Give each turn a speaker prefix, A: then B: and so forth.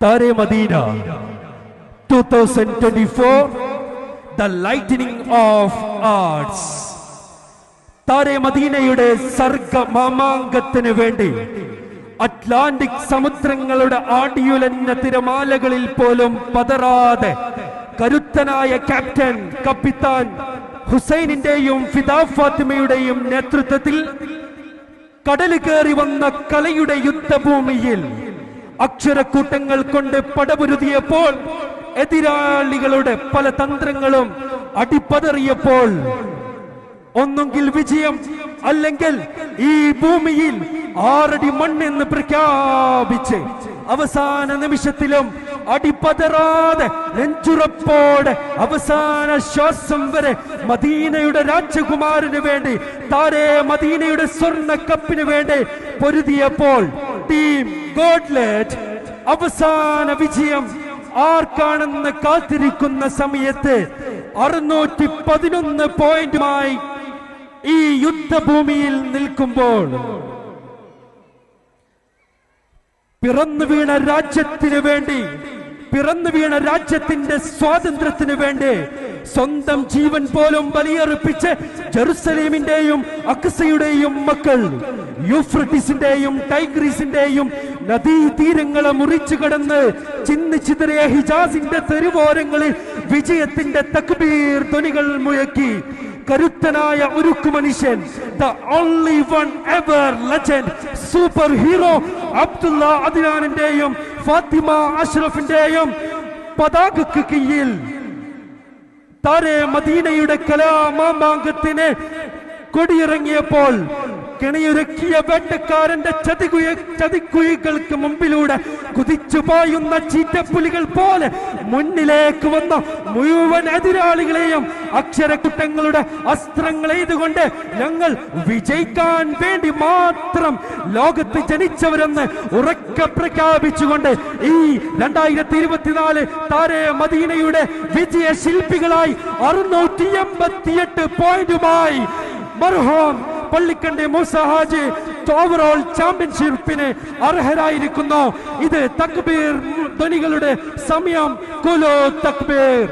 A: Tare Madina 2024, the lightning of arts. Tare Madinayude സർഗ മാമാങ്കത്തിന് വേണ്ടി Atlantic സമുദ്രങ്ങളുടെ ആടിയുലഞ്ഞ തിരമാലകളിൽ പോലും പതറാതെ കരുത്തനായ ക്യാപ്റ്റൻ കപ്പിത്താൻ ഹുസൈനിന്റെയും ഫിദാ ഫാത്തിമയുടെയും നേതൃത്വത്തിൽ കടൽ കയറി വന്ന കലയുടെ യുദ്ധഭൂമിയിൽ അക്ഷരക്കൂട്ടങ്ങൾ കൊണ്ട് പടപുരുതിയപ്പോൾ, എതിരാളികളുടെ പല തന്ത്രങ്ങളും അടിപ്പതറിയപ്പോൾ, ഒന്നെങ്കിൽ വിജയം അല്ലെങ്കിൽ ഈ ഭൂമിയിൽ 6 അടി മണ്ണെന്ന് പ്രഖ്യാപിച്ച് അവസാന നിമിഷത്തിലും അടിപതറാതെ നെഞ്ചുറപ്പോടെ അവസാന ശ്വാസം വരെ മദീനയുടെ രാജകുമാരന് വേണ്ടി, താരെ മദീനയുടെ സ്വർണ്ണ കപ്പിന് വേണ്ടി പൊരുതിയപ്പോൾ ടീം ഗോഡ്ലെറ്റ് അവസാന വിജയം ആർക്കാണെന്ന് കാത്തിരിക്കുന്ന സമയത്ത് 611 പോയിന്റുമായി ഈ യുദ്ധഭൂമിയിൽ നിൽക്കുമ്പോൾ, പിറന്നു വീണ രാജ്യത്തിന് വേണ്ടി, പിറന്നു വീണ രാജ്യത്തിന്റെ സ്വാതന്ത്ര്യത്തിന് വേണ്ടി സ്വന്തം ജീവൻ പോലും ബലിയർപ്പിച്ച് ജെറുസലേമിന്റെയും അക്സയുടെയും മക്കൾ യൂഫ്രട്ടീസിന്റെയും ടൈഗ്രീസിന്റെയും നദീതീരങ്ങളെ മുറിച്ചു കടന്ന് ചിന്നിച്ചിതറിയ ഹിജാസിന്റെ തെരുവോരങ്ങളിൽ വിജയത്തിന്റെ തക്ബീർ ധ്വനികൾ മുഴക്കി കരുത്തനായ ഉരുക്കു മനുഷ്യൻ, the only one ever legend, super hero Abdulla അദ്നാനിന്റെയും ഫാത്തിമ അഷ്റഫിന്റെയും പതാകക്ക് കീഴിൽ താരെ മദീനയുടെ കലാമാമാങ്കത്തിന് കൊടിയിറങ്ങിയപ്പോൾ കെണിയൊരുക്കിയ വേട്ടക്കാരന്റെ ചതിക്കുഴികൾക്ക് മുമ്പിലൂടെ കുതിച്ചു പായുന്ന ചീറ്റപ്പുലികൾ പോലെ മുന്നിലേക്ക് വന്ന മുഴുവൻ എതിരാളികളെയും അക്ഷരക്കുട്ടങ്ങളുടെ അസ്ത്രങ്ങൾ എയ്തുകൊണ്ട് ഞങ്ങൾ വിജയിക്കാൻ വേണ്ടി മാത്രം ലോകത്ത് ജനിച്ചവരെന്ന് ഉറക്കെ പ്രഖ്യാപിച്ചുകൊണ്ട് ഈ 2024 താരെ മദീനയുടെ വിജയ ശില്പികളായി 688 പോയിന്റുമായി മർഹൂം പള്ളിക്കണ്ടി മൂസ ഹാജി ഓവറോൾ ചാമ്പ്യൻഷിപ്പിന് അർഹരായിരിക്കുന്നു. ഇത് തക്ബീർ ധ്വനികളുടെ സമയം. കുലു തക്ബീർ.